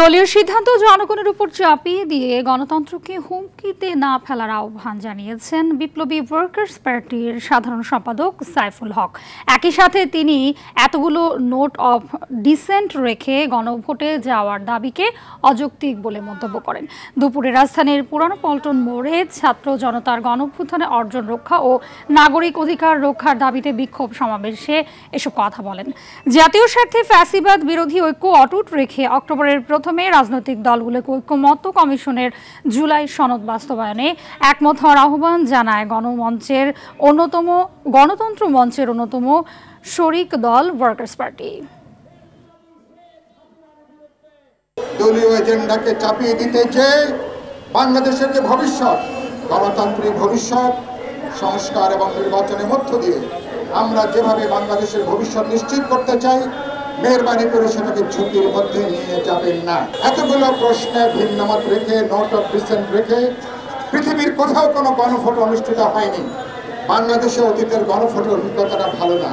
দলীয় সিদ্ধান্ত জনগণের উপর চাপিয়ে দিয়ে গণতন্ত্রকে হুমকিতে না ফেলার আহ্বান জানিয়েছেন বিপ্লবী ওয়ার্কার্স পার্টির সাধারণ সম্পাদক সাইফুল হক। একই সাথে তিনি এতগুলো নোট অফ ডিসেন্ট রেখে গণভোটে যাওয়ার দাবিকে অযৌক্তিক বলে মন্তব্য করেন। দুপুরে রাজধানীর পুরানো পল্টন মোড়ে ছাত্র জনতার গণঅভ্যুত্থানে অর্জন রক্ষা ও নাগরিক অধিকার রক্ষার দাবিতে বিক্ষোভ সমাবেশে এসব কথা বলেন। জাতীয় স্বার্থে ফ্যাসিবাদ বিরোধী ঐক্য অটুট রেখে অক্টোবরের প্রথমে রাজনৈতিক দলগুলোকে ঐক্যমত্য কমিশনের জুলাই সনদ বাস্তবায়নে একমত হওয়ার আহ্বান জানায় গণতন্ত্র মঞ্চের অন্যতম শরিক দল ওয়ার্কার্স পার্টি। দলীয় এজেন্ডাকে চাপিয়ে দিতে যে বাংলাদেশের যে ভবিষ্যৎ, গণতান্ত্রিক ভবিষ্যৎ, সংস্কার এবং নির্বাচনের মধ্য দিয়ে আমরা যেভাবে বাংলাদেশের ভবিষ্যৎ নিশ্চিত করতে চাই, মেহরবানি করে সেটাকে ঝুঁকির মধ্যে নিয়ে যাবেন না। এতগুলো প্রশ্নে ভিন্নমত রেখে, নোট অফ ডিসেন্ট রেখে পৃথিবীর কোথাও কোনো গণভোট অনুষ্ঠিত হয়নি। বাংলাদেশে অতীতের গণভোটের অভিজ্ঞতাটা ভালো না।